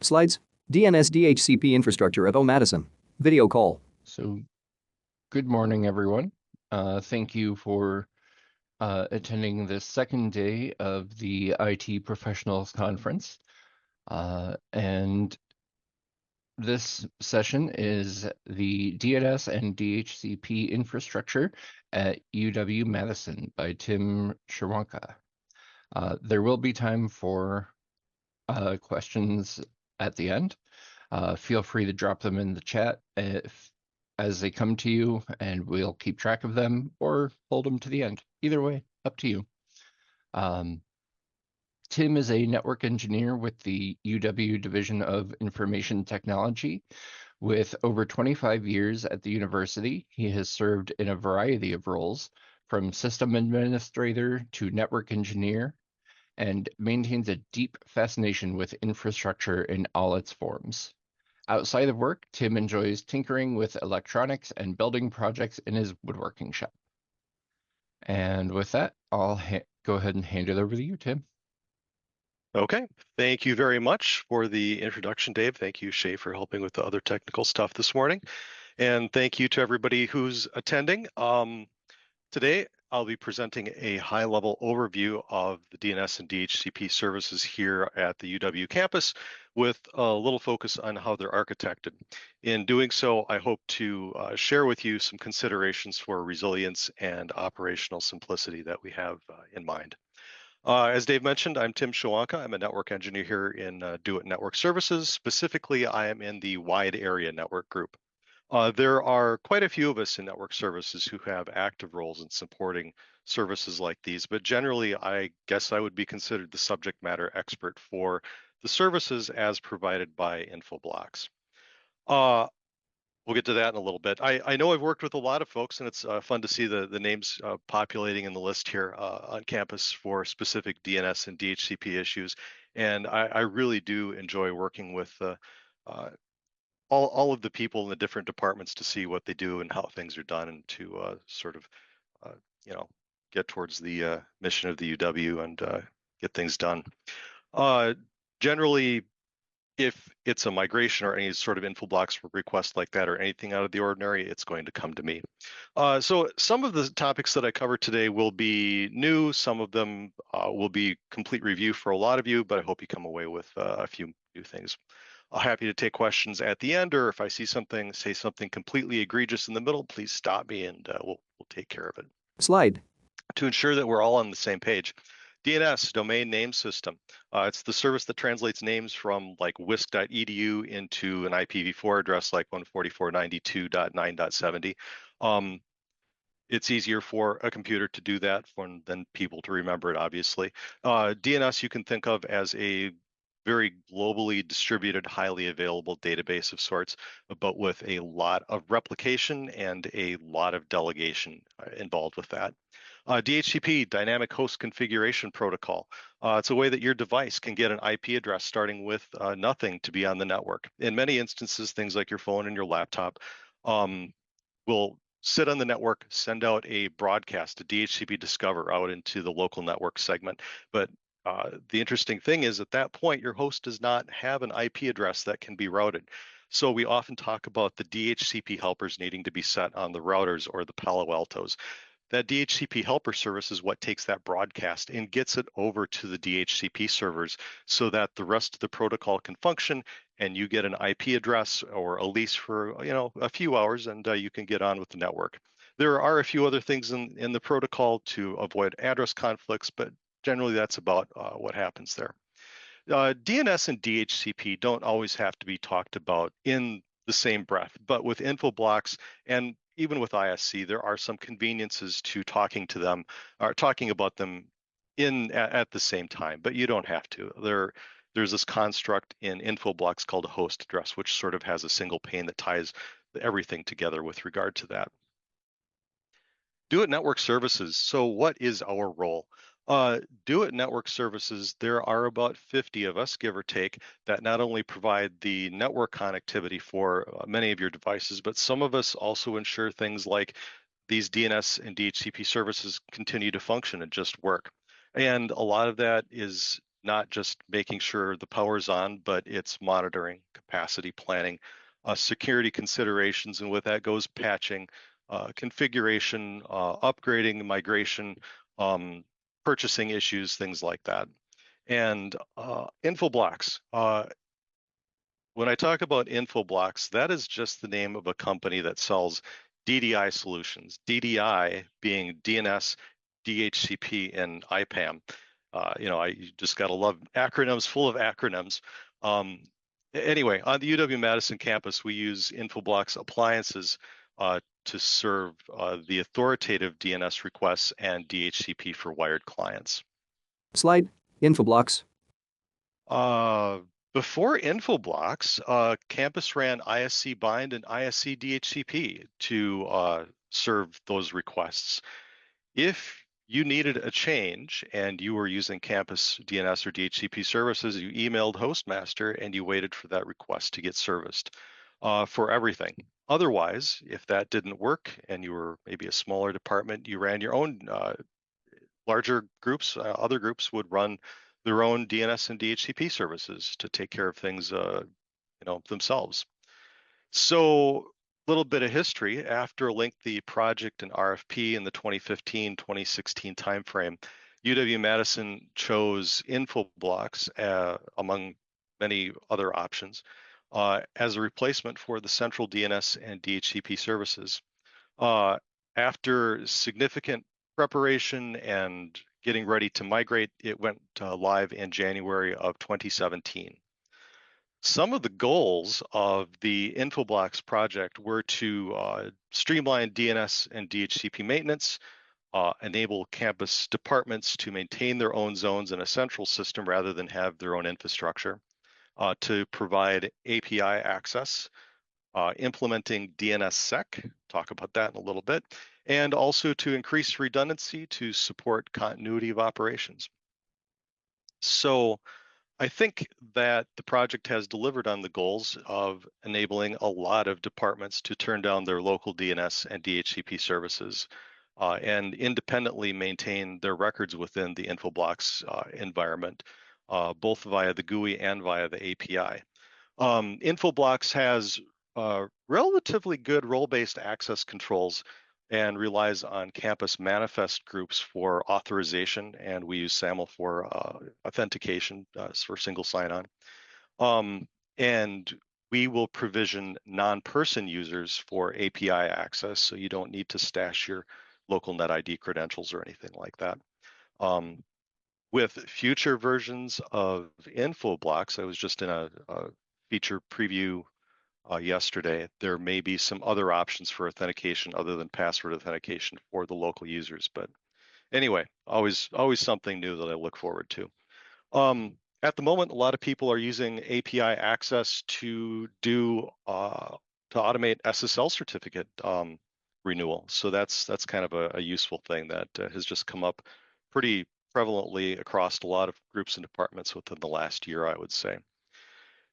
Slides. DNS DHCP infrastructure of UW-Madison. Video call. So, good morning, everyone. Thank you for attending this second day of the IT Professionals Conference. And this session is the DNS and DHCP infrastructure at UW-Madison by Tim Sherwanka. There will be time for questions at the end. Feel free to drop them in the chat as they come to you, and we'll keep track of them or hold them to the end. Either way, up to you. Tim is a network engineer with the UW Division of Information Technology. With over 25 years at the university, he has served in a variety of roles, from system administrator to network engineer, and maintains a deep fascination with infrastructure in all its forms. Outside of work, Tim enjoys tinkering with electronics and building projects in his woodworking shop. And with that, I'll go ahead and hand it over to you, Tim. Okay, thank you very much for the introduction, Dave. Thank you, Shay, for helping with the other technical stuff this morning. And thank you to everybody who's attending. Today, I'll be presenting a high-level overview of the DNS and DHCP services here at the UW campus with a little focus on how they're architected. In doing so, I hope to share with you some considerations for resilience and operational simplicity that we have in mind. As Dave mentioned, I'm Tim Sherwanka. I'm a network engineer here in DeWitt Network Services. Specifically, I am in the wide area network group. There are quite a few of us in network services who have active roles in supporting services like these, but generally, I guess I would be considered the subject matter expert for the services as provided by Infoblox. We'll get to that in a little bit. I know I've worked with a lot of folks, and it's fun to see the names populating in the list here on campus for specific DNS and DHCP issues. And I really do enjoy working with all of the people in the different departments to see what they do and how things are done, and to sort of, get towards the mission of the UW and get things done. Generally, if it's a migration or any sort of Infoblox request like that or anything out of the ordinary, it's going to come to me. So some of the topics that I cover today will be new. Some of them will be complete review for a lot of you, but I hope you come away with a few new things. I'm happy to take questions at the end, or if I see something, say something completely egregious in the middle, please stop me and we'll take care of it. Slide. To ensure that we're all on the same page, DNS, Domain Name System. It's the service that translates names from like wisc.edu into an IPv4 address like 144.92.9.70. It's easier for a computer to do that than people to remember it, obviously. DNS you can think of as a very globally distributed, highly available database of sorts, but with a lot of replication and a lot of delegation involved with that. DHCP, Dynamic Host Configuration Protocol. It's a way that your device can get an IP address starting with nothing to be on the network. In many instances, things like your phone and your laptop will sit on the network, send out a broadcast, a DHCP discover out into the local network segment. But the interesting thing is at that point, your host does not have an IP address that can be routed. So we often talk about the DHCP helpers needing to be set on the routers or the Palo Altos. That DHCP helper service is what takes that broadcast and gets it over to the DHCP servers so that the rest of the protocol can function and you get an IP address or a lease for a few hours, and you can get on with the network. There are a few other things in the protocol to avoid address conflicts, but generally that's about what happens there. DNS and DHCP don't always have to be talked about in the same breath, but with Infoblox and even with ISC, there are some conveniences to talking about them at the same time, but you don't have to. There's this construct in Infoblox called a host address, which sort of has a single pane that ties everything together with regard to that. DeWitt Network Services. So what is our role? DeWitt Network Services, there are about 50 of us, give or take, that not only provide the network connectivity for many of your devices, but some of us also ensure things like these DNS and DHCP services continue to function and just work. And a lot of that is not just making sure the power's on, but it's monitoring, capacity planning, security considerations, and with that goes patching, configuration, upgrading, migration, purchasing issues, things like that. And Infoblocks. When I talk about Infoblocks, that is just the name of a company that sells DDI solutions. DDI being DNS, DHCP, and IPAM. I just gotta love acronyms, full of acronyms. Anyway, on the UW-Madison campus, we use Infoblocks appliances to serve the authoritative DNS requests and DHCP for wired clients. Slide. Infoblocks. Before Infoblocks, campus ran ISC bind and ISC DHCP to serve those requests. If you needed a change and you were using campus DNS or DHCP services, you emailed Hostmaster and you waited for that request to get serviced for everything. Otherwise, if that didn't work and you were maybe a smaller department, you ran your own larger groups. Other groups would run their own DNS and DHCP services to take care of things themselves. So a little bit of history. After a lengthy project and RFP in the 2015-2016 timeframe, UW-Madison chose Infoblocks among many other options as a replacement for the central DNS and DHCP services. After significant preparation and getting ready to migrate, it went live in January of 2017. Some of the goals of the Infoblocks project were to streamline DNS and DHCP maintenance, enable campus departments to maintain their own zones in a central system rather than have their own infrastructure, to provide API access, implementing DNSSEC, talk about that in a little bit, and also to increase redundancy to support continuity of operations. So I think that the project has delivered on the goals of enabling a lot of departments to turn down their local DNS and DHCP services and independently maintain their records within the Infoblocks environment, both via the GUI and via the API. Infoblocks has relatively good role-based access controls and relies on campus manifest groups for authorization, and we use SAML for authentication for single sign-on. And we will provision non-person users for API access, so you don't need to stash your local NetID credentials or anything like that. With future versions of Infoblocks, I was just in a feature preview yesterday, there may be some other options for authentication other than password authentication for the local users. But anyway, always something new that I look forward to. At the moment, a lot of people are using API access to do to automate SSL certificate renewal. So that's kind of a useful thing that has just come up pretty prevalently across a lot of groups and departments within the last year, I would say.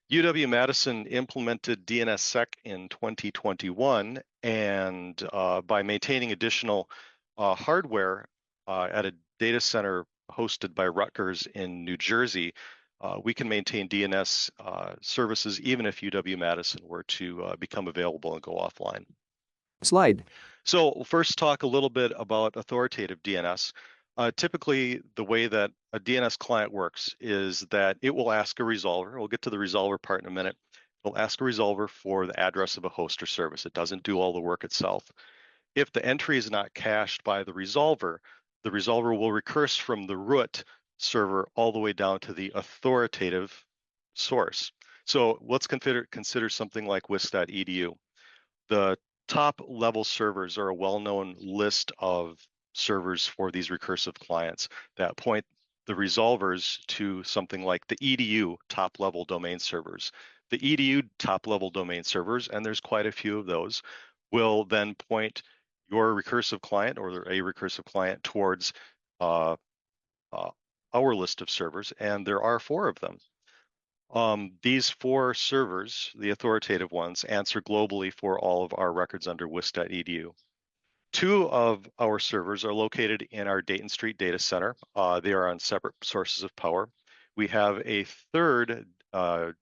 UW-Madison implemented DNSSEC in 2021, and by maintaining additional hardware at a data center hosted by Rutgers in New Jersey, we can maintain DNS services even if UW-Madison were to become available and go offline. Slide. So we'll first talk a little bit about authoritative DNS. Typically, the way that a DNS client works is that it will ask a resolver. We'll get to the resolver part in a minute. It'll ask a resolver for the address of a host or service. It doesn't do all the work itself. If the entry is not cached by the resolver will recurse from the root server all the way down to the authoritative source. So let's consider something like WIS.edu. The top level servers are a well-known list of servers for these recursive clients that point the resolvers to something like the EDU top level domain servers. The EDU top level domain servers, and there's quite a few of those, will then point your recursive client or a recursive client towards our list of servers, and there are 4 of them. These 4 servers, the authoritative ones, answer globally for all of our records under WIS.edu. 2 of our servers are located in our Dayton Street data center. They are on separate sources of power. we have a third a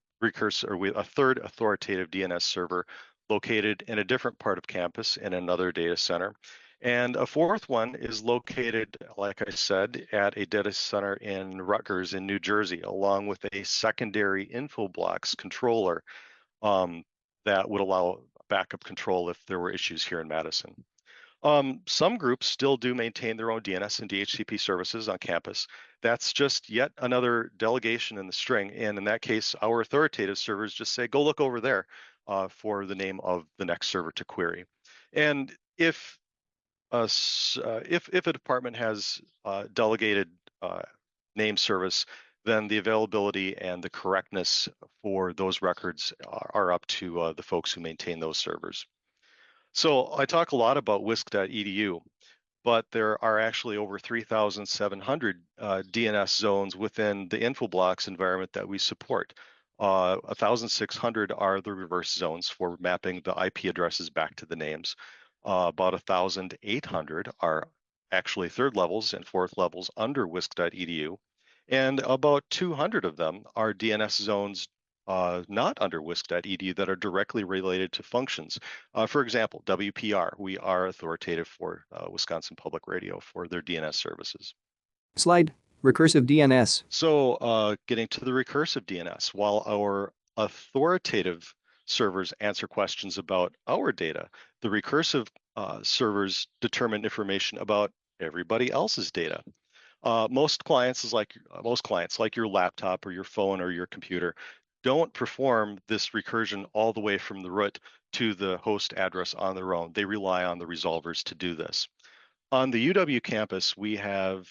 third authoritative DNS server located in a different part of campus in another data center. And a fourth one is located, like I said, at a data center in Rutgers in New Jersey, along with a secondary Infoblox controller that would allow backup control if there were issues here in Madison. Some groups still do maintain their own DNS and DHCP services on campus. That's just yet another delegation in the string. And in that case, our authoritative servers just say, go look over there for the name of the next server to query. And if a department has delegated name service, then the availability and the correctness for those records are up to the folks who maintain those servers. So I talk a lot about wisc.edu, but there are actually over 3,700 DNS zones within the Infoblox environment that we support. 1,600 are the reverse zones for mapping the IP addresses back to the names. About 1,800 are actually third levels and fourth levels under wisc.edu. And about 200 of them are DNS zones not under wisc.edu that are directly related to functions. For example, WPR, we are authoritative for Wisconsin Public Radio for their DNS services. Slide. Recursive DNS. So getting to the recursive DNS, while our authoritative servers answer questions about our data, the recursive servers determine information about everybody else's data. Most clients, like your laptop or your phone or your computer, don't perform this recursion all the way from the root to the host address on their own. They rely on the resolvers to do this. On the UW campus, we have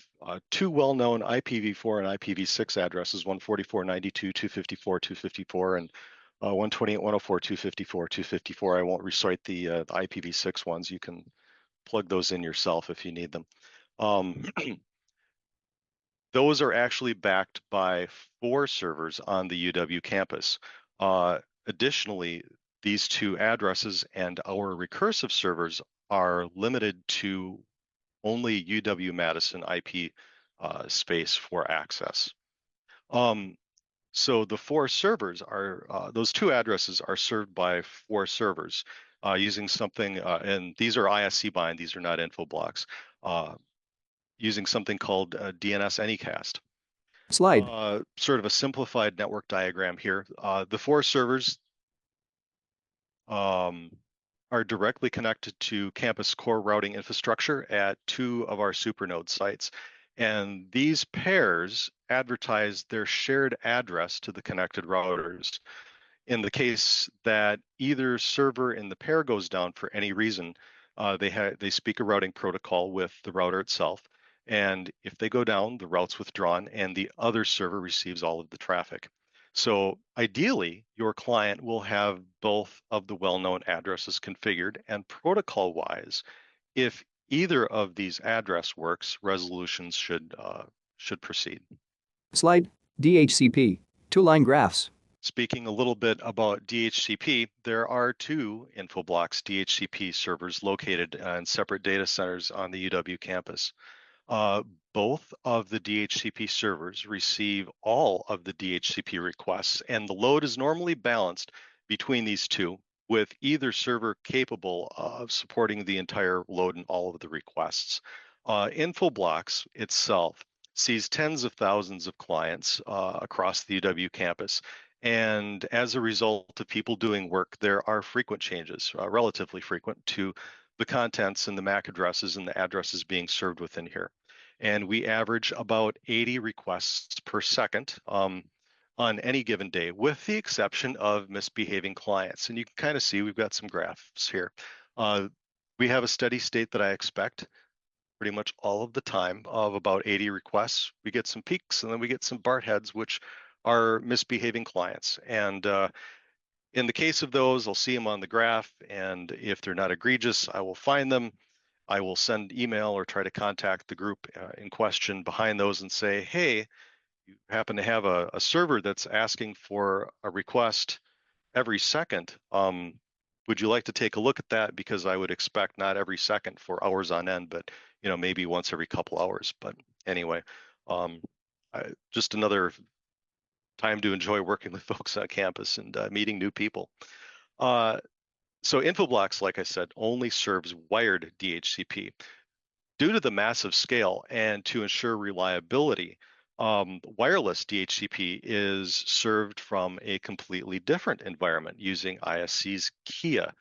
two well-known IPv4 and IPv6 addresses, 144.92.254.254 and 128.104.254.254. I won't recite the IPv6 ones. You can plug those in yourself if you need them. Those are actually backed by 4 servers on the UW campus. Additionally, these 2 addresses and our recursive servers are limited to only UW-Madison IP space for access. So the 4 servers are, those 2 addresses are served by 4 servers using something, and these are ISC bind, these are not Infoblox, using something called DNS Anycast. Slide. Sort of a simplified network diagram here. The 4 servers are directly connected to campus core routing infrastructure at 2 of our supernode sites. And these pairs advertise their shared address to the connected routers. In the case that either server in the pair goes down for any reason, they speak a routing protocol with the router itself. And if they go down, the route's withdrawn and the other server receives all of the traffic. So ideally, your client will have both of the well-known addresses configured, and protocol-wise, if either of these address works, resolutions should proceed. Slide. DHCP. 2-line graphs. Speaking a little bit about DHCP, there are 2 Infoblox DHCP servers located in separate data centers on the UW campus. Both of the DHCP servers receive all of the DHCP requests, and the load is normally balanced between these 2, with either server capable of supporting the entire load and all of the requests. Infoblox itself sees tens of thousands of clients across the UW campus. And as a result of people doing work, there are frequent changes, relatively frequent, to the contents and the MAC addresses and the addresses being served within here. And we average about 80 requests per second on any given day, with the exception of misbehaving clients. And you can kind of see we've got some graphs here. We have a steady state that I expect pretty much all of the time of about 80 requests. We get some peaks and then we get some BART heads, which are misbehaving clients. And in the case of those, I'll see them on the graph, and if they're not egregious, I will find them. I will send email or try to contact the group in question behind those and say, hey, you happen to have a server that's asking for a request every second. Would you like to take a look at that? Because I would expect not every second for hours on end, but maybe once every couple hours. But anyway, just another time to enjoy working with folks on campus and meeting new people. So Infoblox, like I said, only serves wired DHCP. Due to the massive scale and to ensure reliability, wireless DHCP is served from a completely different environment using ISC's Kia.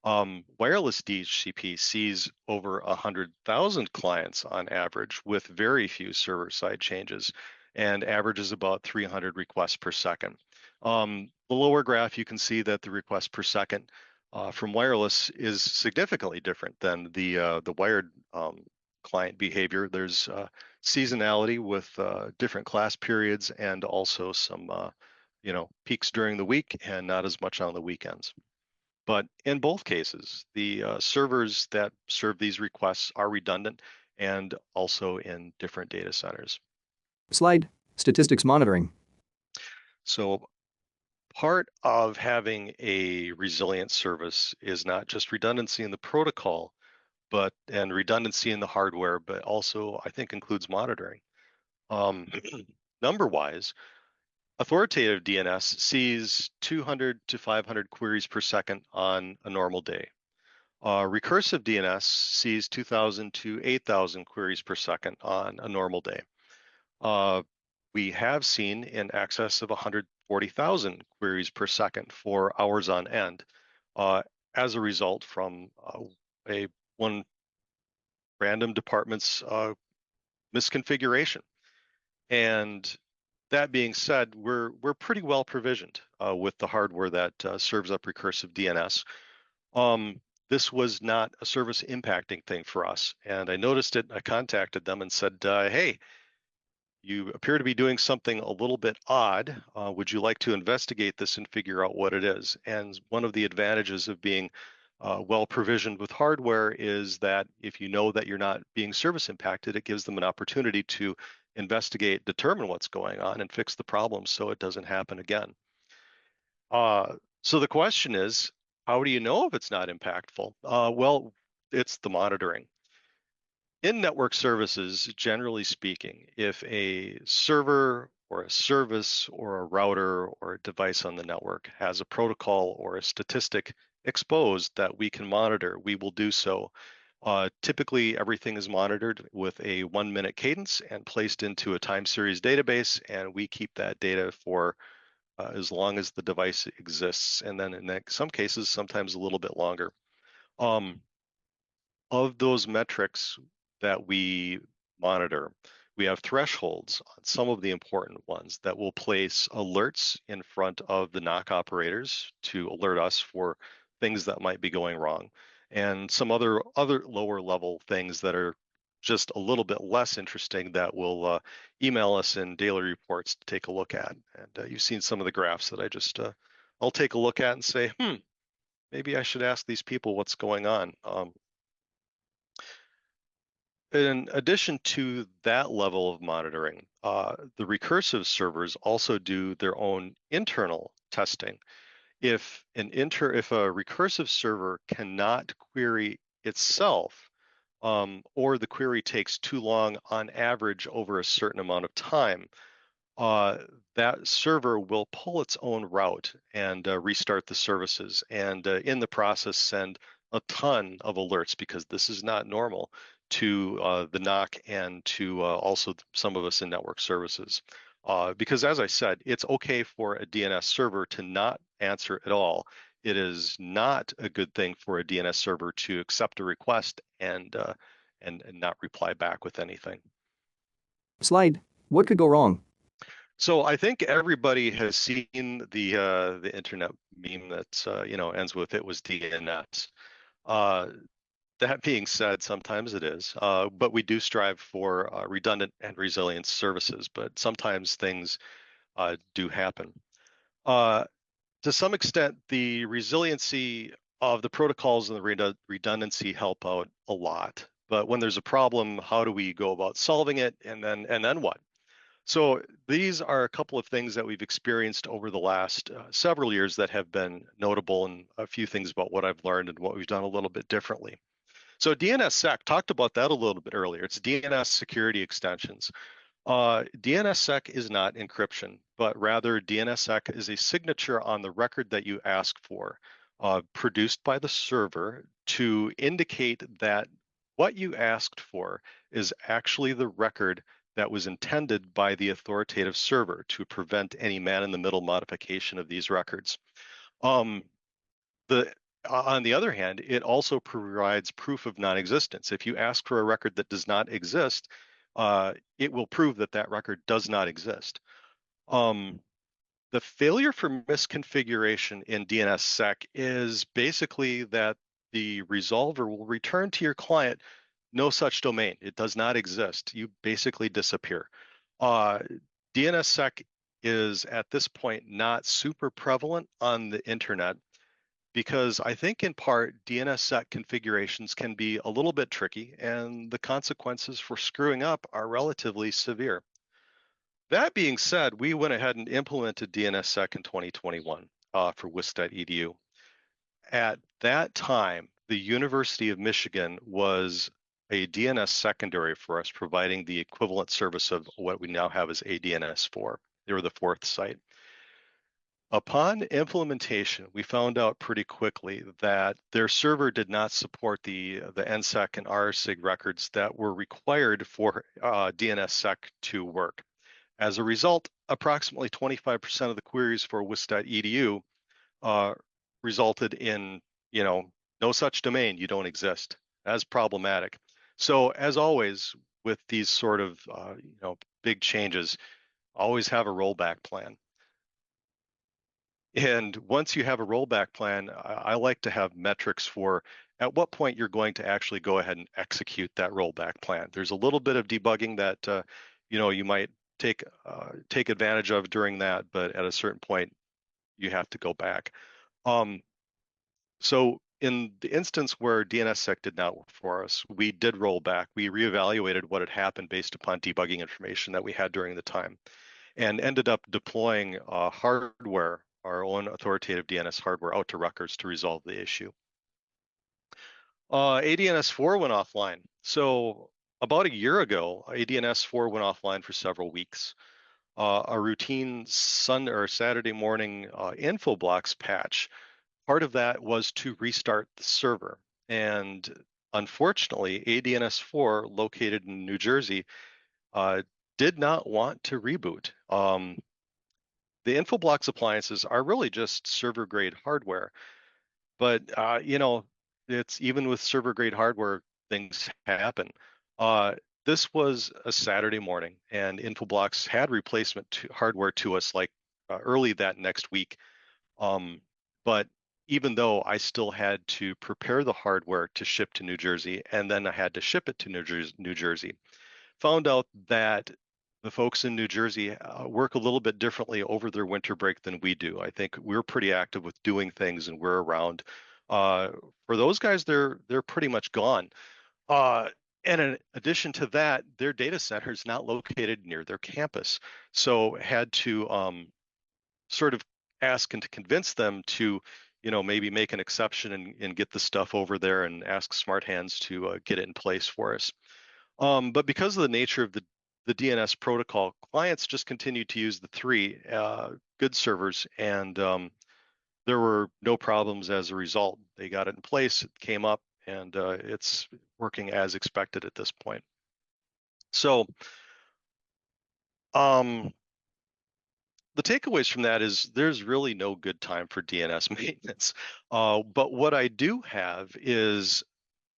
Wireless DHCP sees over 100,000 clients on average with very few server-side changes and averages about 300 requests per second. The lower graph, you can see that the requests per second from wireless is significantly different than the wired client behavior. There's seasonality with different class periods and also some peaks during the week and not as much on the weekends. But in both cases, the servers that serve these requests are redundant and also in different data centers. Slide, statistics monitoring. So part of having a resilient service is not just redundancy in the protocol, and redundancy in the hardware, but also I think includes monitoring. Number-wise, authoritative DNS sees 200 to 500 queries per second on a normal day. Recursive DNS sees 2,000 to 8,000 queries per second on a normal day. We have seen in excess of 140,000 queries per second for hours on end as a result from one random department's misconfiguration. And that being said, we're pretty well provisioned with the hardware that serves up recursive DNS. This was not a service impacting thing for us. And I noticed it, I contacted them and said, hey, you appear to be doing something a little bit odd. Would you like to investigate this and figure out what it is? And one of the advantages of being well provisioned with hardware is that if you know that you're not being service impacted, it gives them an opportunity to investigate, determine what's going on, and fix the problem so it doesn't happen again. So the question is, how do you know if it's not impactful? Well, it's the monitoring. In network services, generally speaking, if a server or a service or a router or a device on the network has a protocol or a statistic exposed that we can monitor, we will do so. Typically, everything is monitored with a 1-minute cadence and placed into a time series database, and we keep that data for as long as the device exists, and then in some cases, sometimes a little bit longer. Of those metrics that we monitor, we have thresholds on some of the important ones that will place alerts in front of the NOC operators to alert us for things that might be going wrong, and some other lower level things that are just a little bit less interesting that will email us in daily reports to take a look at. And you've seen some of the graphs that I just I'll take a look at and say, maybe I should ask these people what's going on. In addition to that level of monitoring, the recursive servers also do their own internal testing. If a recursive server cannot query itself, or the query takes too long on average over a certain amount of time, that server will pull its own route and restart the services, and in the process send a ton of alerts, because this is not normal, to the NOC and to also some of us in network services. Because as I said, it's okay for a DNS server to not answer at all. It is not a good thing for a DNS server to accept a request and not reply back with anything. Slide, what could go wrong? So I think everybody has seen the internet meme that ends with "it was DNS." That being said, sometimes it is, but we do strive for redundant and resilient services, but sometimes things do happen. To some extent, the resiliency of the protocols and the redundancy help out a lot. But when there's a problem, how do we go about solving it, and then what? So these are a couple of things that we've experienced over the last several years that have been notable, and a few things about what I've learned and what we've done a little bit differently. So DNSSEC, talked about that a little bit earlier. It's DNS security extensions. DNSSEC is not encryption, but rather DNSSEC is a signature on the record that you ask for, produced by the server to indicate that what you asked for is actually the record that was intended by the authoritative server to prevent any man-in-the-middle modification of these records. On the other hand, it also provides proof of non-existence. If you ask for a record that does not exist, it will prove that that record does not exist. The failure for misconfiguration in DNSSEC is basically that the resolver will return to your client no such domain. It does not exist. You basically disappear. DNSSEC is at this point not super prevalent on the internet because I think in part DNSSEC configurations can be a little bit tricky and the consequences for screwing up are relatively severe. That being said, we went ahead and implemented DNSSEC in 2021 for WIS.edu. At that time, the University of Michigan was a DNS secondary for us, providing the equivalent service of what we now have as ADNS4. They were the fourth site. Upon implementation, we found out pretty quickly that their server did not support the NSEC and RSIG records that were required for DNSSEC to work. As a result, approximately 25% of the queries for WIS.edu resulted in, no such domain, you don't exist. That's problematic. So as always, with these sort of, big changes, always have a rollback plan. And once you have a rollback plan, I like to have metrics for at what point you're going to actually go ahead and execute that rollback plan. There's a little bit of debugging that, you might take advantage of during that, but at a certain point, you have to go back. So in the instance where DNSSEC did not work for us, we did roll back. We reevaluated what had happened based upon debugging information that we had during the time, and ended up deploying hardware, our own authoritative DNS hardware, out to Rutgers to resolve the issue. ADNS4 went offline. So about a year ago, ADNS4 went offline for several weeks. A routine Sunday or Saturday morning info blocks patch, part of that was to restart the server. And unfortunately, ADNS4, located in New Jersey, did not want to reboot. The Infoblox appliances are really just server grade hardware, but it's even with server grade hardware, things happen. This was a Saturday morning, and Infoblox had replacement hardware to us like early that next week. But even though I still had to prepare the hardware to ship to New Jersey, and then I had to ship it to New Jersey, found out that the folks in New Jersey work a little bit differently over their winter break than we do. I think we're pretty active with doing things, and we're around. For those guys, they're pretty much gone. And in addition to that, their data center is not located near their campus, so had to sort of ask and to convince them to, maybe make an exception and get the stuff over there, and ask Smart Hands to get it in place for us. But because of the nature of the DNS protocol, clients just continued to use the three good servers, and there were no problems as a result. They got it in place, it came up, and it's working as expected at this point. So the takeaways from that is there's really no good time for DNS maintenance. But what I do have is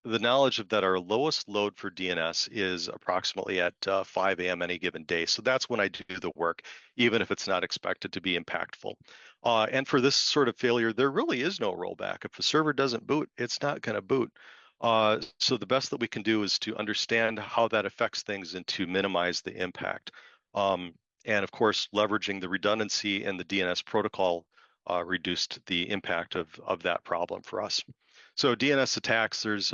the knowledge of that our lowest load for DNS is approximately at 5 a.m. any given day. So that's when I do the work, even if it's not expected to be impactful. And for this sort of failure, there really is no rollback. If the server doesn't boot, it's not going to boot. So the best that we can do is to understand how that affects things and to minimize the impact. And of course, leveraging the redundancy in the DNS protocol reduced the impact of that problem for us. So DNS attacks, there's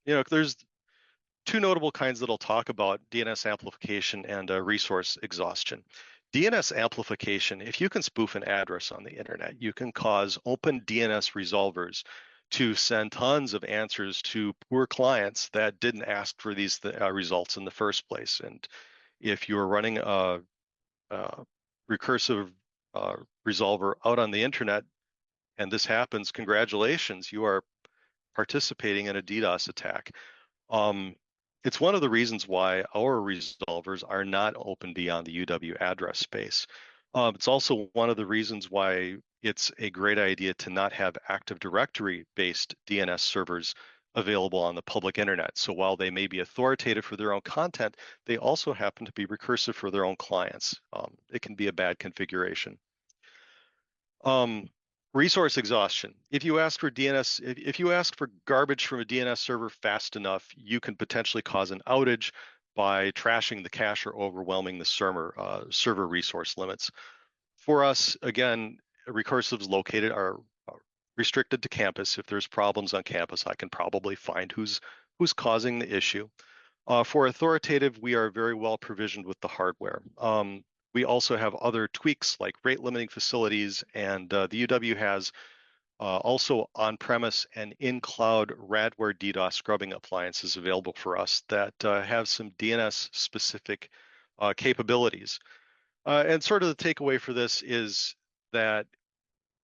there's two notable kinds that I'll talk about: DNS amplification and resource exhaustion. DNS amplification, if you can spoof an address on the internet, you can cause open DNS resolvers to send tons of answers to poor clients that didn't ask for these results in the first place. And If you're running a recursive resolver out on the internet and this happens, congratulations, you are participating in a DDoS attack. It's one of the reasons why our resolvers are not open beyond the UW address space. It's also one of the reasons why it's a great idea to not have Active Directory-based DNS servers available on the public internet. So while they may be authoritative for their own content, they also happen to be recursive for their own clients. It can be a bad configuration. Resource exhaustion. If you ask for DNS, if you ask for garbage from a DNS server fast enough, you can potentially cause an outage by trashing the cache or overwhelming the server resource limits. For us, again, recursives located are restricted to campus. If there's problems on campus, I can probably find who's causing the issue. For authoritative, we are very well provisioned with the hardware. We also have other tweaks like rate limiting facilities, and the UW has also on-premise and in-cloud Radware DDoS scrubbing appliances available for us that have some DNS-specific capabilities. And sort of the takeaway for this is that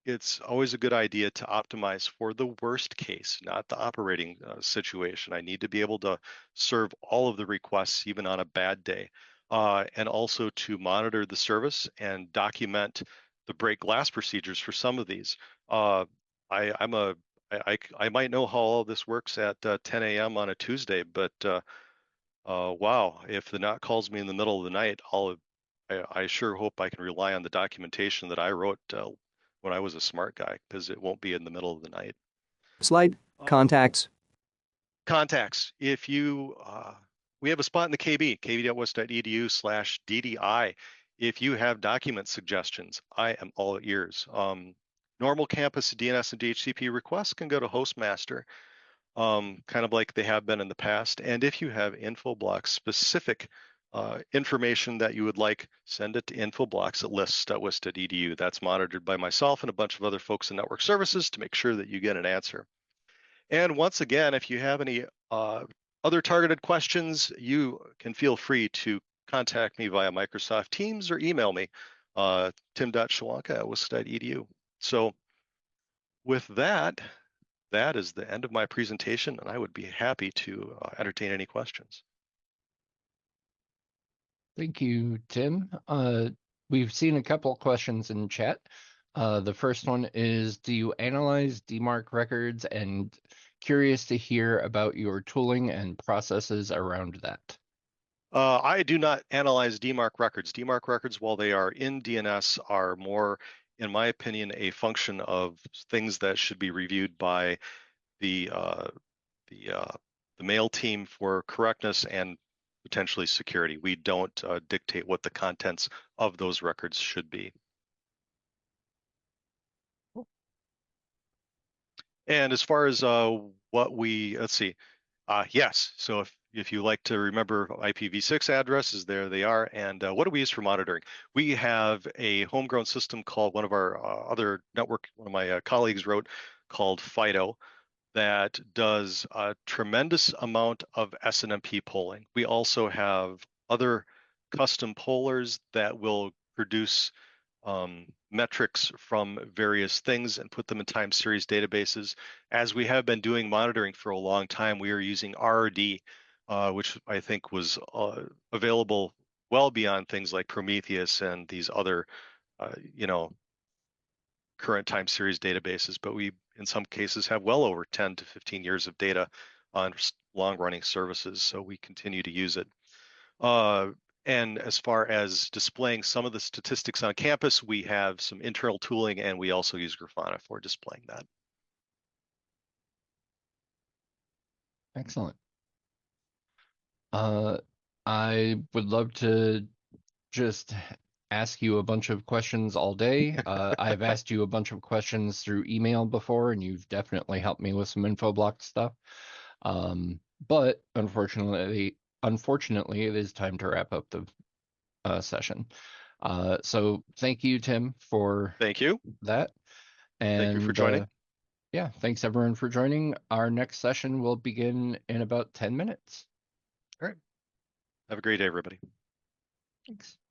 it's always a good idea to optimize for the worst case, not the operating situation. I need to be able to serve all of the requests, even on a bad day, and also to monitor the service and document the break glass procedures for some of these. I might know how all this works at 10 a.m. on a Tuesday, but wow, if the NOC calls me in the middle of the night, I sure hope I can rely on the documentation that I wrote when I was a smart guy, because it won't be in the middle of the night. Slide. Contacts. Contacts. If you, we have a spot in the KB, kb.west.edu/DDI. If you have document suggestions, I am all ears. Normal campus DNS and DHCP requests can go to Hostmaster, kind of like they have been in the past. And if you have infoblox specific information that you would like, send it to infoblox@lists.wist.edu. That's monitored by myself and a bunch of other folks in network services to make sure that you get an answer. And once again, if you have any other targeted questions, you can feel free to contact me via Microsoft Teams or email me, tim.shawanka@wist.edu. So with that, that is the end of my presentation, and I would be happy to entertain any questions. Thank you, Tim. We've seen a couple questions in chat. The first one is, do you analyze DMARC records? And curious to hear about your tooling and processes around that. I do not analyze DMARC records. DMARC records, while they are in DNS, are more, in my opinion, a function of things that should be reviewed by the mail team for correctness and potentially security. We don't dictate what the contents of those records should be. And as far as what we, let's see, yes. So if you like to remember IPv6 addresses, there they are. And what do we use for monitoring? We have a homegrown system called, one of our other network, one of my colleagues wrote, called FIDO, that does a tremendous amount of SNMP polling. We also have other custom pollers that will produce metrics from various things and put them in time series databases. As we have been doing monitoring for a long time, we are using RRD, which I think was available well beyond things like Prometheus and these other, current time series databases, but we, in some cases, have well over 10 to 15 years of data on long-running services, so we continue to use it. And as far as displaying some of the statistics on campus, we have some internal tooling, and we also use Grafana for displaying that. Excellent. I would love to just ask you a bunch of questions all day. I've asked you a bunch of questions through email before, and you've definitely helped me with some infoblox stuff. But unfortunately, it is time to wrap up the session. So thank you, Tim, for Thank you. that. And thank you for joining. Yeah, thanks everyone for joining. Our next session will begin in about 10 minutes. All right. Have a great day, everybody. Thanks.